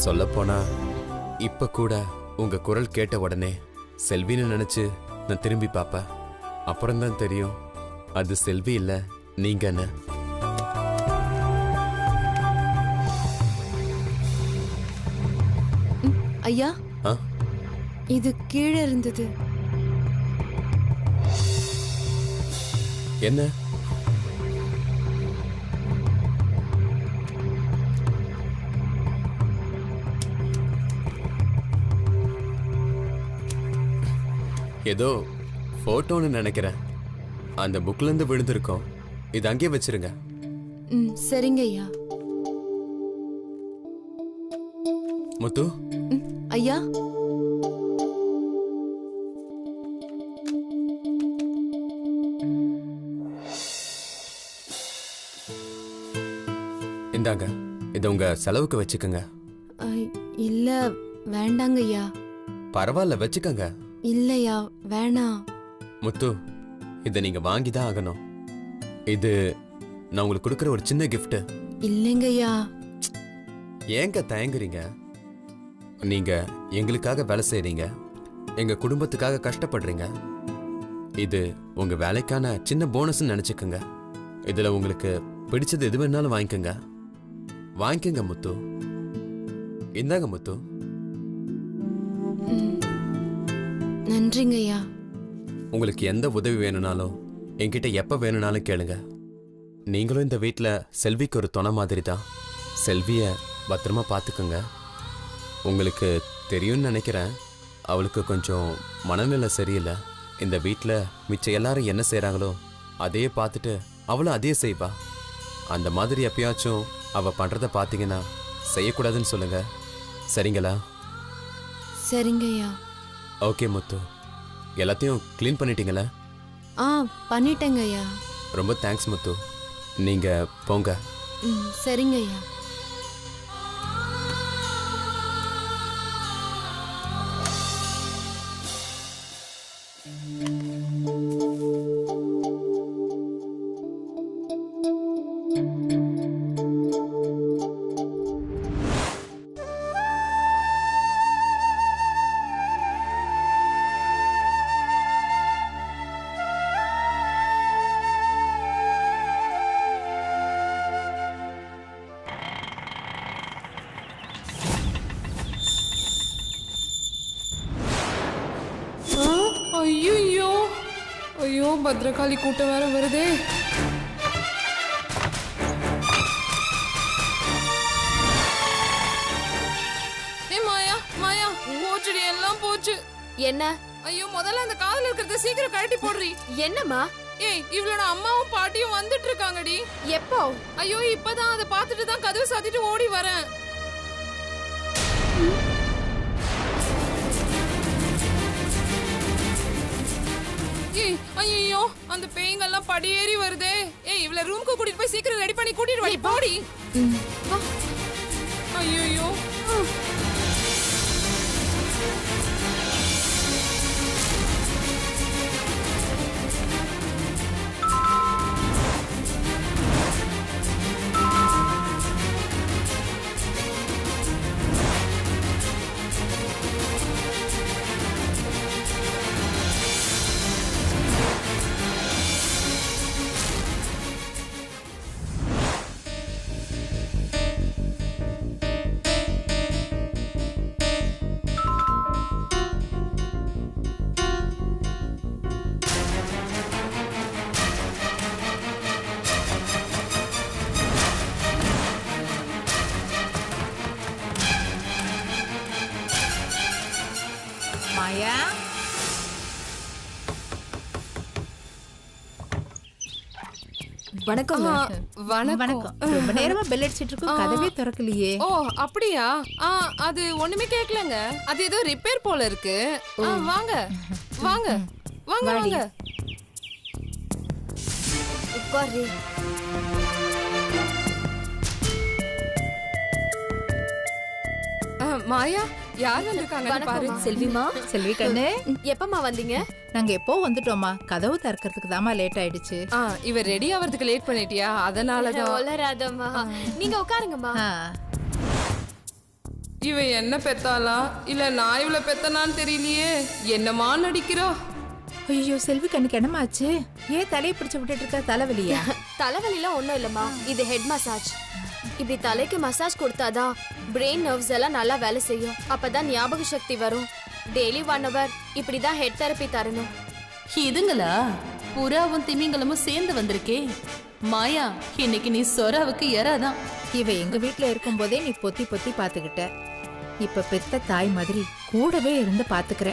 சொல்லப்போனா இப்ப கூட உங்க குரல் கேட்ட உடனே செல்வின்னு நினைச்சு நான் திரும்பி பார்ப்பேன். அப்புறம்தான் தெரியும் அது செல்வி இல்ல நீங்கன்னு. ஐயா, இது கீழே இருந்தது. என்ன? ஏதோ போட்டோன்னு நினைக்கிறேன். அந்த புக்ல இருந்து விழுந்திருக்கோம். இது அங்கே வச்சிருங்க. சரிங்க ஐயா. முத்து. ஐயா, இந்தாங்க, இதை உங்க செலவுக்கு வச்சுக்கோங்க. இல்ல வேண்டாங்க ஐயா. பரவாயில்ல, வச்சுக்கோங்க. இல்லையா, வேணாம். முத்து, இதை நீங்க வாங்கிதான் ஆகணும். இது நான் உங்களுக்கு கொடுக்குற ஒரு சின்ன கிஃப்ட். இல்லைங்க ஐயா. ஏங்க தயங்குறீங்க? நீங்க எங்களுக்காக வேலை செய்றீங்க, எங்க குடும்பத்துக்காக கஷ்டப்படுறீங்க. இது உங்க வேலைக்கான சின்ன போனஸ் நினைச்சுக்கோங்க. இதுல உங்களுக்கு பிடிச்சது எது வேணாலும் வாங்கிக்கோங்க. வாங்கிக்கோங்க முத்து. இந்தாங்க முத்து. நன்றிங்க ஐயா. உங்களுக்கு எந்த உதவி வேணும்னாலும் என்கிட்ட எப்ப வேணும்னாலும் கேளுங்க. நீங்களும் இந்த வீட்டில் செல்விக்கு ஒரு துணை மாதிரி தான். செல்விய பத்திரமா பார்த்துக்குங்க. உங்களுக்கு தெரியும்னு நினைக்கிறேன், அவளுக்கு கொஞ்சம் மனநிலை சரியில்லை. இந்த வீட்டில் மிச்சம் எல்லாரும் என்ன செய்கிறாங்களோ அதையே பார்த்துட்டு அவளும் அதே செய்வா. அந்த மாதிரி எப்பயாச்சும் அவள் பண்ணுறதை பார்த்தீங்கன்னா செய்யக்கூடாதுன்னு சொல்லுங்க. சரிங்களா? சரிங்க ஐயா. ஓகே முத்து, எல்லாத்தையும் க்ளீன் பண்ணிட்டீங்களா? பண்ணிட்டேங்க ஐயா. ரொம்ப தேங்க்ஸ் முத்து. நீங்கள் போங்க. சரிங்க ஐயா. ஐயோ ஐயோ, பத்ரகாளி கூட்டம் வேற வருதே. மாயா மாயா, போச்சுடி, எல்லாம் போச்சு. என்ன? ஐயோ, முதல்ல அந்த காதுல இருக்கிறத சீக்கிரம் கழட்டி போடுறி. என்னம்மா? ஏய், இவளோட அம்மாவும் பாட்டியும் வந்துட்டு இருக்காங்கடி. எப்போ? ஐயோ, இப்பதான் அதை பார்த்துட்டு தான் கதவை சாத்திட்டு ஓடி வரேன். ஐயோ, அந்த பேய்ங்கெல்லாம் படியேறி வருதே. ஏய், இவள ரூம்க்கு கூட்டிட்டு போய் சீக்கிரம் ரெடி பண்ணி கூட்டிட்டு வாடி. போடி. ஐயோ, மாயா, வணக்கம். வணக்கம். ரொம்ப நேரமா பெல் அடிச்சிட்டு இருக்கோம், கதவே திறக்கலையே. ஓ, அப்படியா? அது ஒண்ணுமே கேட்கலங்க. அது ஏதோ ரிப்பேர் போல இருக்கு. வாங்க வாங்க வாங்க வாங்க. உட்காரு. மாயா, யார் வந்திருக்காங்க பாரு. செல்விமா. செல்வி கண்ணு, எப்பமா வந்தீங்க? நாங்க எப்போ வந்துட்டோமா, கதவு திறக்கிறதுக்கு தாமா லேட் ஆயிடுச்சு. இவர் ரெடி ஆவறதுக்கு லேட் பண்ணிட்டியா? அதனாலதான். நீங்க உட்காருங்கம்மா. இவ என்ன பெத்தாளா இல்ல நான் இவள பெத்தனான்னு தெரியலையே. என்னமா நடிக்கிறா? ஐயோ செல்வி கண்ணுக்கு என்னமாச்சு? ஏன் தலையை பிடிச்சு விட்டுட்டு இருக்க? தலைவலியா? தலைவலிலாம் ஒண்ணும் இல்லம்மா, இது ஹெட் மசாஜ். இப்படி தலைக்கு மசாஜ் கொடுத்தாதான் பிரெயின் நர்வ்ஸ் எல்லாம் நல்லா வேலை செய்யும். அப்பதான் ஞாபக சக்தி வரும். டெய்லி 1 hour இப்படிதான் ஹெட் தெரப்பி தரணும். இதுங்களா புறாவும் திமிங்கலமும் சேர்ந்து வந்திருக்கே. மாயா, இன்னைக்கு நீ சொராவுக்கு எறாதான். இவ எங்க வீட்டுல இருக்கும் போதே நீ பொத்தி பொத்தி பாத்துக்கிட்ட. இப்ப பெத்த தாய் மாதிரி கூடவே இருந்து பாத்துக்கிற.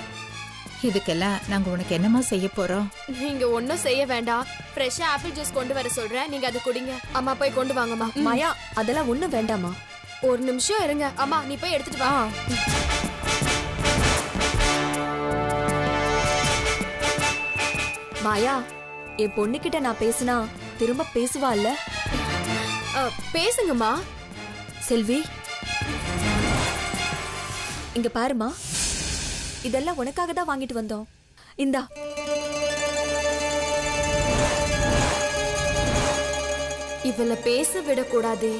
இதுக்கெல்லாம் நாங்க உனக்கு என்னமா செய்ய போறோம்? நீங்க ஒன்னும் செய்ய வேண்டாம். ஃப்ரெஷ்ஷா ஆப்பிள் ஜூஸ் கொண்டு வர சொல்றேன், நீங்க அது குடிங்க. அம்மா போய் கொண்டு வாங்கம்மா. மாயா, அதெல்லாம் ஒண்ணும் வேண்டாமா. ஒரு நிமிஷம் இருங்க. அம்மா நீ போய் எடுத்துட்டு வா. மாயா, என் பொண்ணுகிட்ட நான் பேசினா திரும்ப பேசுவாள்ல? பேசுங்கம்மா. செல்வி, இங்க பாருமா, இதெல்லாம் உனக்காக தான் வாங்கிட்டு வந்தோம். இந்தா. இவள பேச விடக்கூடாதே.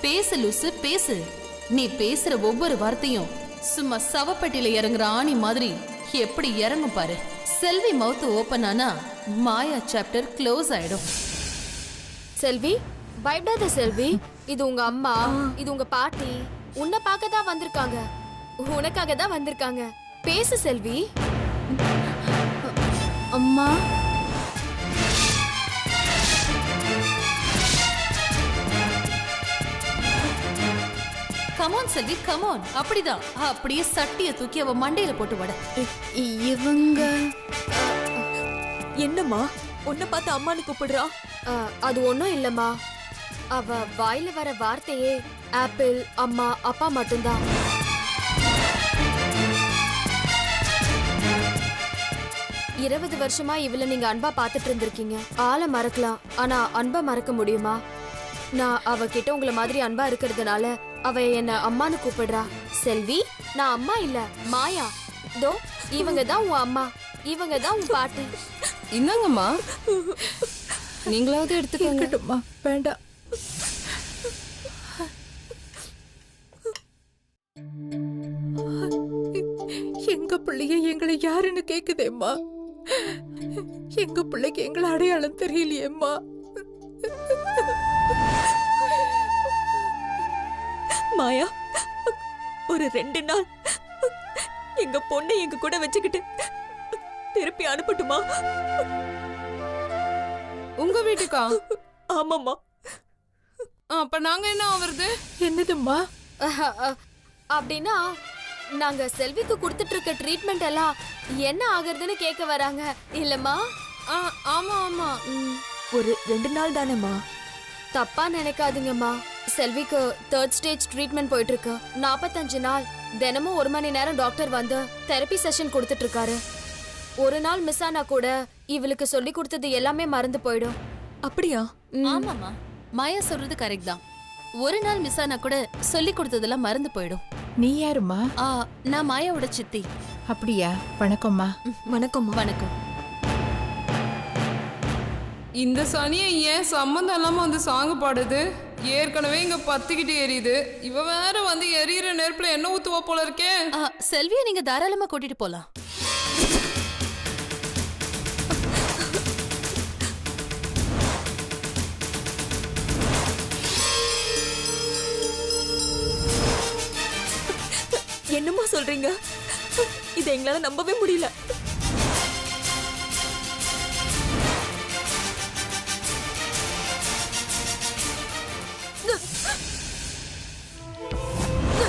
பேசு லூசு, பேசு. நீ பேசுற ஒவ்வொரு வார்த்தையும் சும்மா சவப்பட்டியில இறங்குற ஆணி மாதிரி எப்படி இறங்கும் பாரு. செல்வி மவுத் ஓபன் ஆனா மாயா சாப்டர் க்ளோஸ் ஆயிடும். செல்வி, பயப்படாத செல்வி. இது உங்க அம்மா, இது உங்க பாட்டி. உன்னை பார்க்க தான் வந்திருக்காங்க, உனக்காக தான் வந்திருக்காங்க. பேசு செல்வி. அம்மா. கமான் செல்வி, கமான். அப்படிதான். அப்படியே சட்டிய தூக்கி அவ மண்டையில போட்டு வட. இவங்க என்னம்மா உன்னை பார்த்து அம்மானு கூப்பிடுறா? அது ஒண்ணும் இல்லம்மா. அவ வாயில வர வார்த்தையே ஆப்பிள், அம்மா, அப்பா மட்டும்தான். இருபது வருஷமா இவள நீங்க அன்பா பாத்துட்டு இருந்திருக்கீங்க. ஆளை மறக்கலாம், ஆனா அன்பா மறக்க முடியுமா? நான் அவகிட்ட உங்களை மாதிரி அன்பா இருக்கிறதுனால அவ என்ன அம்மானு கூப்பிடுறா. செல்வி, நான் அம்மா இல்ல, மாயா. தோ இவங்க தான் உன் அம்மா, இவங்க தான் உன் பாட்டி. இந்தாங்கம்மா, நீங்களாவது எடுத்துக்கோங்க. இருக்கட்டும்மா, வேண்டாம். எங்க பிள்ளைய எங்களை யாருன்னு கேக்குதேம்மா. எங்க பிள்ளைக்கு எங்களை அடையாளம் தெரியலையேம்மா. மாயா, ஒரு 2 நாள் எங்க பொண்ணை எங்க கூட வச்சுக்கிட்டு திருப்பி அனுப்பட்டுமா? உங்க வீட்டுக்கா? ஆமாம்மா. அப்ப நாங்க என்ன ஆவறது? என்னதும்மா? அப்படின்னா நாங்க செல்விக்கு கொடுத்துட்டு இருக்க ட்ரீட்மெண்ட் எல்லாம் என்ன ஆகுறதுன்னு கேட்க வராங்க இல்லம்மா? ஆமா ஆமா. ஒரு 2 நாள் தானேம்மா. தப்பா நினைக்காதீங்கம்மா. செல்விக்கு 3rd ஸ்டேஜ் ட்ரீட்மெண்ட் போயிட்டு இருக்கு. 45 நாள் தினமும் 1 மணி நேரம் டாக்டர் வந்து தெரப்பி செஷன் கொடுத்துட்டு இருக்காரு. ஒரு நாள் மிஸ் ஆனா கூட இவளுக்கு சொல்லி கொடுத்தது எல்லாமே மறந்து போயிடும். அப்படியா? ஆமாமா, மாயா சொல்றது கரெக்ட் தான். ஒரு நாள் மிஸ் ஆனா கூட சொல்லி கொடுத்ததெல்லாம் மறந்து போயிடும். நீ யாருமா? நான் மாயாவோட சித்தி. அப்படியா? வணக்கம்மா. வணக்கம்மா. வணக்கம். இந்த சனியை ஏன் சம்மந்தம் இல்லாம வந்து சாங் பாடுது? ஏற்கனவே இங்க பத்திக்கிட்டு எரியுது, இவ வேற வந்து எரியிற நெருப்புல என்ன ஊத்துவா போல இருக்கே. செல்வியை நீங்க தாராளமா கூட்டிட்டு போலாம். என்னம்மா சொல்றீங்க? இதை எங்களால நம்பவே முடியல.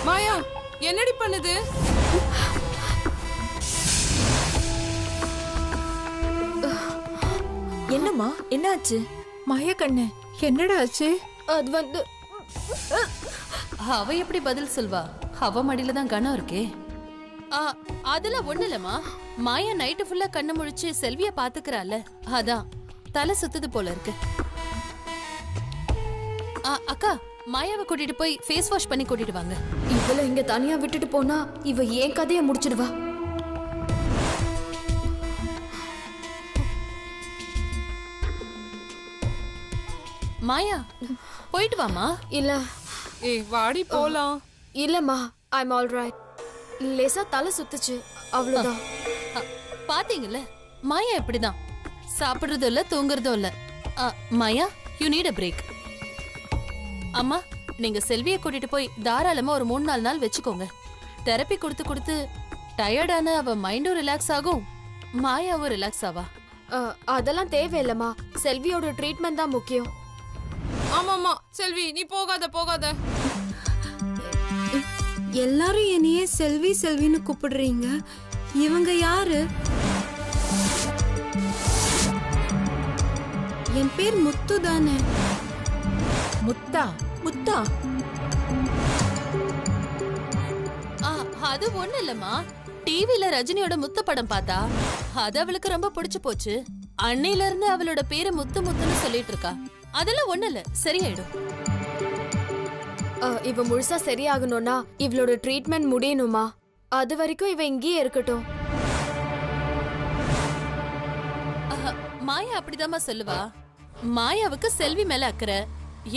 மாயா, என்னடி பண்ணுது? என்னம்மா, என்ன ஆச்சு? மாயா கண்ணு, என்னடா ஆச்சு? அது வந்து அவ எப்படி பதில் சொல்வா? அவ மடியில தான் கணம் இருக்கே. அதெல்லாம் ஒண்ணு இல்லம்மா. மாயா நைட்டு ஃபுல்லா கண்ணு முழிச்சு செல்விய பாத்துக்கிறாள், அதான் தலை சுத்துது போல இருக்கு. அக்கா, மாயாவை கூட்டிட்டு போய் ஃபேஸ் வாஷ் பண்ணி கூட்டிட்டு வாங்க. இவள இங்க தனியா விட்டுட்டு போனா இவ ஏன் கதைய முடிச்சிடுவா. மாயா, போயிட்டு வாமா. இல்ல ஏய் வாடி போலாம். இல்லம்மா, ஐம் ஆல் ரைட். லேசா தலை சுத்துச்சு, அவ்வளவுதான். பாத்தீங்கல்ல, மாயா இப்படிதான். சாப்பிடுறதும் இல்ல, தூங்குறதும் இல்ல. மாயா, யூ நீட் அ பிரேக். அம்மா, நீங்க செல்வியை கூட்டிட்டு போய் தாராளமா ஒரு 3-4 நாள் வச்சுக்கோங்க. தெரப்பி கொடுத்து கொடுத்து டயர்டான அவ மைண்டும் ரிலாக்ஸ் ஆகும், மாயாவும் ரிலாக்ஸ் ஆவா. அதெல்லாம் தேவையில்லம்மா. செல்வியோட ட்ரீட்மெண்ட் தான் முக்கியம். ஆமாமா செல்வி, நீ போகாத போகாத. எல்லாரும் என்னையே செல்வி செல்வின்னு கூப்பிடுறீங்க. இவங்க யாரு? என் பேர் முத்து தானே. முத்தா? முத்தா? அது ஒண்ணு இல்லம்மா, டிவில ரஜினியோட முத்து படம் பார்த்தா அது அவளுக்கு ரொம்ப பிடிச்சு போச்சு. அன்னையில இருந்து அவளோட பேரு முத்து முத்துன்னு சொல்லிட்டு இருக்கா. அதெல்லாம் ஒண்ணு இல்ல, சரியாயிடும். இவ முழுசா சரியாகணும்னா இவளோட ட்ரீட்மெண்ட் முடியணுமா? அது வரைக்கும் இவ இங்கேயே இருக்கட்டும். மாயா அப்படிதாம்மா சொல்லுவா. மாயாவுக்கு செல்வி மேல அக்கறை,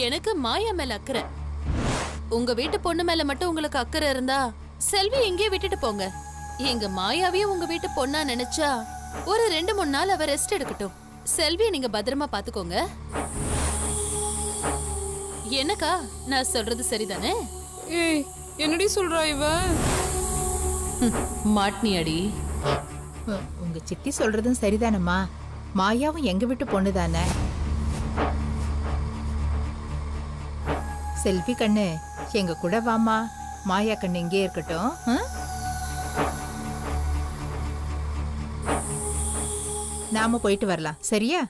எனக்கு மாயா மேல அக்கறை. உங்க வீட்டு பொண்ணு மேல மட்டும் உங்களுக்கு அக்கறை இருந்தா செல்வி எங்கேயே விட்டுட்டு போங்க. எங்க மாயாவையும் உங்க வீட்டு பொண்ணா நினைச்சா ஒரு 2-3 நாள் அவ ரெஸ்ட் எடுக்கட்டும். செல்வியை நீங்க பத்திரமா பாத்துக்கோங்க. எனக்கா நான் சொல்றது சரிதானே? ஏய், என்னடி சொல்றா இவ? மாட்னியாடி. உங்க சித்தி சொல்றதும் சரிதானம்மா. மாயாவும் எங்க வீட்டு பொண்ணு தானே. செல்வி கண்ணு, எங்க கூட வாமா. மாயா கண்ணு இங்கே இருக்கட்டும். நாம போயிட்டு வரலாம், சரியா?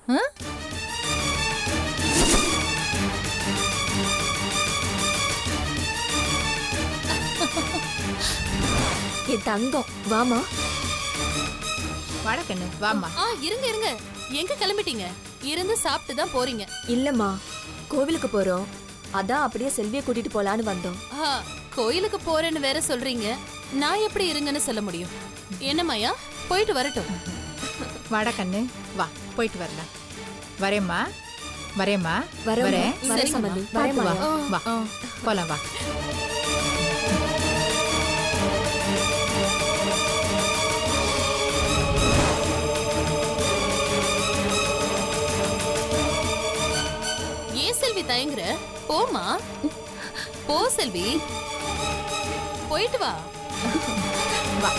என் தங்கம், வாமா. வாடா கண்ணு, வாமா. இருங்க இருங்க, எங்க கிளம்பிட்டீங்க? இருந்து சாப்பிட்டு தான் போறீங்க? இல்லம்மா, கோவிலுக்கு போறோம். அதான் அப்படியே செல்வியை கூட்டிட்டு போலான்னு வந்தோம். கோயிலுக்கு போறேன்னு வேற சொல்றீங்க, நான் எப்படி இருங்கன்னு சொல்ல முடியும்? என்ன மாயா, போயிட்டு வரட்டும். வாடா கண்ணு, வா, போயிட்டு வரலாம். வரேம்மா, வரேம்மா, வரேன். வரேன். சரி சம்பந்தி, பார்த்து வா, வரேன். வா, போலாம், வா. ஏன் செல்வி தயங்குற? போமா, போ செல்வி, போயிட்டு வா. வா.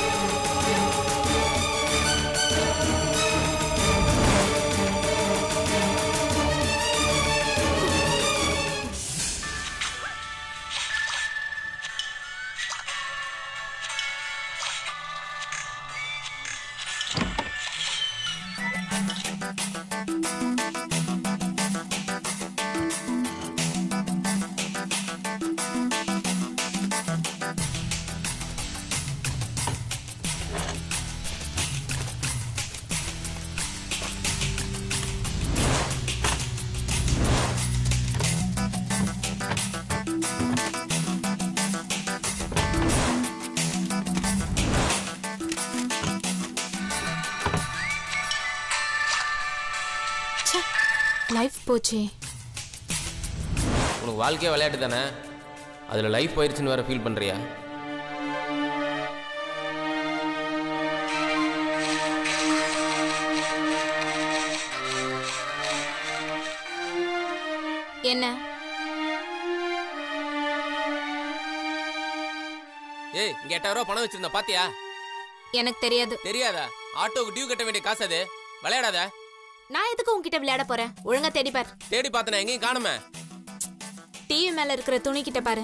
லைஃப் போச்சே. உனக்கு வாழ்க்கையே விளையாட்டு தானே, அதில் லைஃப் போயிடுச்சுன்னு வேற ஃபீல் பண்ணுறியா? என்ன? ஏய், இங்கே 8000 ரூபா பணம் வச்சிருந்தா பாத்தியா? எனக்கு தெரியாது. தெரியாதா? ஆட்டோக்கு டியூ கட்ட வேண்டிய காசு அது. விளையாடாத. நான் எதுக்கு உன்கிட்ட விளையாட போறேன்? ஒழுங்கா தேடி பாரு. தேடி பார்த்தனா எங்கேயும் காணுமே. டிவி மேல இருக்கிற துணி கிட்ட பாரு.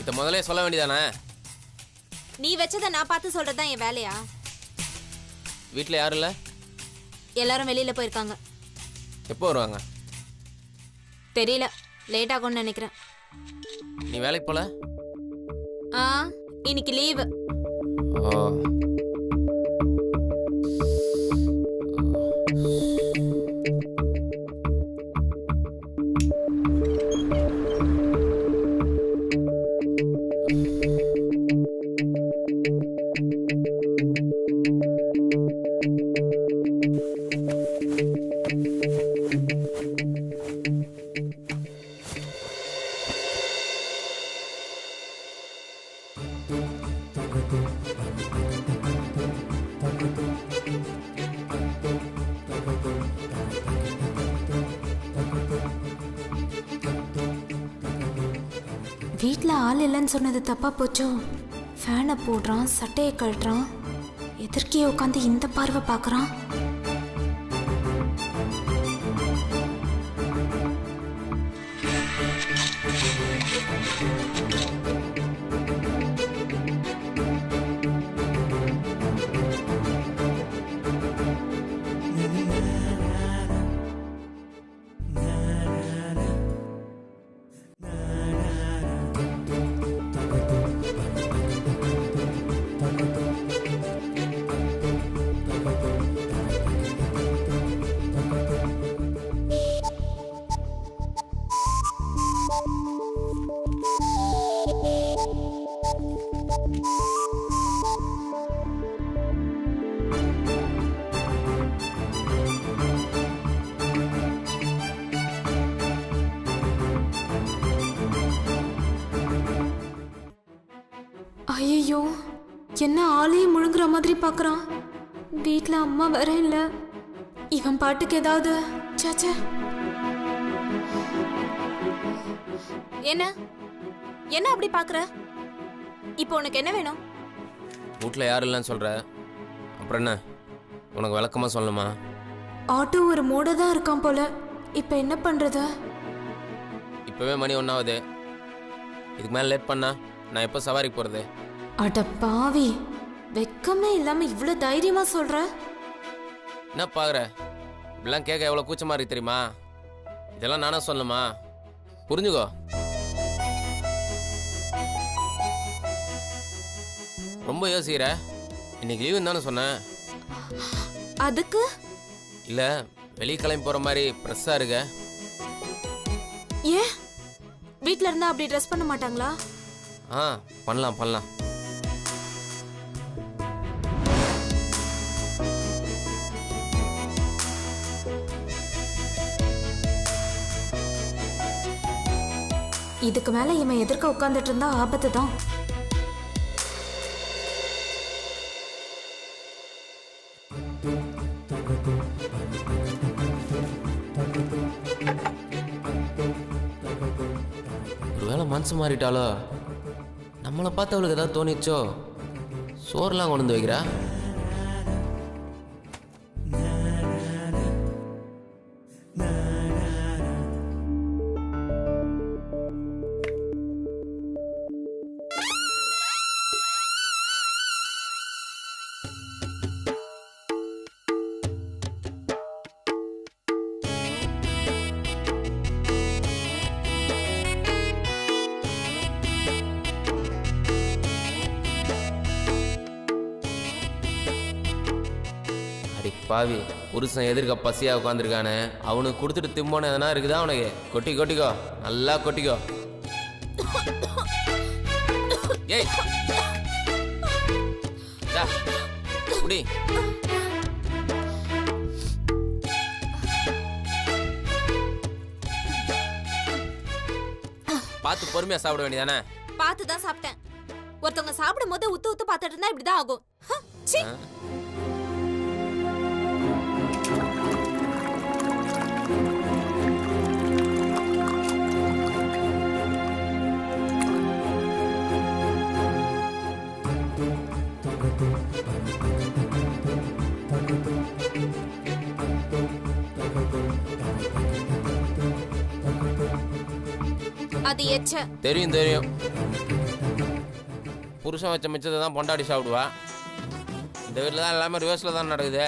இத முதல்ல சொல்ல வேண்டியதானே? நீ வச்சத நான் பார்த்து சொல்றதுதான் என் வேலையா? வீட்டில் யாரும் இல்லை? எல்லாரும் வெளியில போயிருக்காங்க. எப்போ வருவாங்க? தெரியல, லேட் ஆகும்னு நினைக்கிறேன். நீ வேலைக்கு போல? இன்னைக்கு லீவு. ஓ, வீட்டில் ஆள் இல்லைன்னு சொன்னது தப்பா போச்சோ? ஃபேனை போடுறான், சட்டையை கழட்டுறான், எதிர்க்கே உட்காந்து இந்த பார்வை பார்க்குறான். ஐயோ, என்ன ஆளையும் முழுங்குற மாதிரி பார்க்குறான். வீட்டில் அம்மா வேற இல்லை. இவன் பாட்டுக்கு ஏதாவது சாச்சா. என்ன என்ன அப்படி பார்க்குற? இப்போ உனக்கு என்ன வேணும்? வீட்டில் யாரும் இல்லைன்னு சொல்கிற, அப்புறம் என்ன உனக்கு விளக்கமாக சொல்லணுமா? ஆட்டோ ஒரு மூட தான் இருக்கான் போல. இப்போ என்ன பண்ணுறது? இப்போவே மணி 1 ஆகுது. இதுக்கு மேலே லேட் பண்ணா நான் எப்போ சவாரிக்கு போகிறது? அட பாவி, வெக்கமே இல்லாமல் இவ்வளோ தைரியமா சொல்ற. என்ன பார்க்குற? இப்படிலாம் கேட்க எவ்வளோ கூச்சமாக இருக்கு தெரியுமா? இதெல்லாம் நானே சொல்லணுமா? புரிஞ்சுக்கோ. ரொம்ப யோசிக்கிற. இன்னைக்கு லீவுன்னு தானே சொன்னேன். அதுக்கு இல்லை, வெளியே கிளம்பி போகிற மாதிரி ப்ரெஸ்ஸாக இருக்க. ஏன் வீட்டில் இருந்தால் அப்படி ட்ரெஸ் பண்ண மாட்டாங்களா? ஆ, பண்ணலாம் பண்ணலாம். இதுக்கு மேல இவன் எதிர்க்க உட்கார்ந்துட்டு இருந்தா ஆபத்து தான். ஒருவேளை மனசு மாறிட்டாலோ? நம்மளை பார்த்து அவளுக்கு ஏதாவது தோணிச்சோ? சோறுலாம் கொண்டு வந்து வைக்கிறா. பாவி, புருஷன் எதிர்க்க பசியா உட்காந்துருக்கானே, அவனுக்கு கொடுத்துட்டு திம்போன எதனா இருக்குதா அவனுக்கு? கொட்டி கொட்டிக்கோ, நல்லா கொட்டிக்கோ. ஏய் குடி. பார்த்து பொறுமையா சாப்பிட வேண்டியதானே? பார்த்து தான் சாப்பிட்டேன். ஒருத்தவங்க சாப்பிடும் போது உத்து உத்து பார்த்துட்டு இருந்தா இப்படிதான் ஆகும். சீ. அது எச்ச. தெரியும் தெரியும். புருஷன் வச்ச மிச்சத்தை தான் பொண்டாடி சாப்பிடுவா. இந்த வீட்டில் தான் எல்லாமே ரிவர்ஸில் தான் நடக்குது.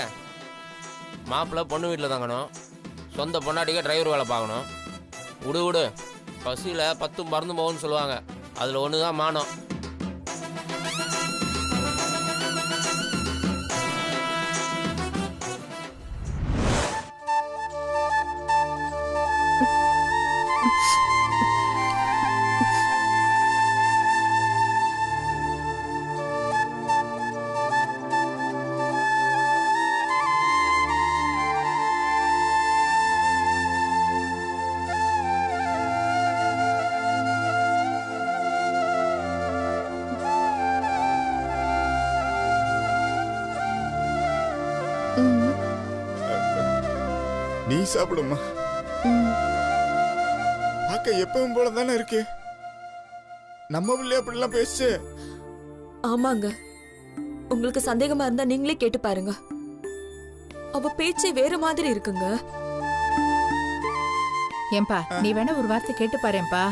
மாப்பிள்ளை பொண்ணு வீட்டில் தாங்கணும், சொந்த பொண்டாட்டிக்கு டிரைவர் வேலை பார்க்கணும். விடு விடு, பசியில் 10 மறந்து போகும்னு சொல்லுவாங்க. அதில் ஒன்று தான் மானம். நீ சாப்பிடுமா? பார்க்க எப்பவும் போல தானே இருக்கு. நம்ம பிள்ளை அப்படிலாம் பேசு. ஆமாங்க, உங்களுக்கு சந்தேகமா இருந்தா நீங்களே கேட்டு பாருங்க. அவ பேச்சே வேற மாதிரி இருக்குங்க. ஏன்பா நீ வேணா ஒரு வார்த்தை கேட்டு பாருப்பா.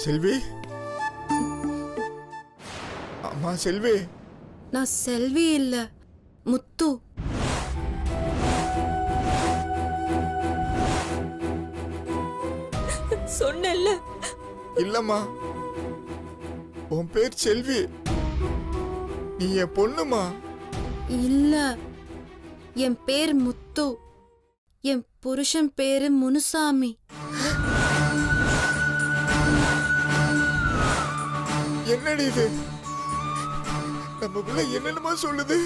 செல்வி, அம்மா செல்வி. நான் செல்வி இல்ல, முத்து. சொன்னேன்ல. இல்லம்மா, உன் பேர் செல்வி. நீ என் பொண்ணுமா? இல்ல, என் பேர் முத்து. என் புருஷன் பேரு முனுசாமி. என்னடி இது? நம்ம பிள்ளை என்னென்னமா சொல்லுது?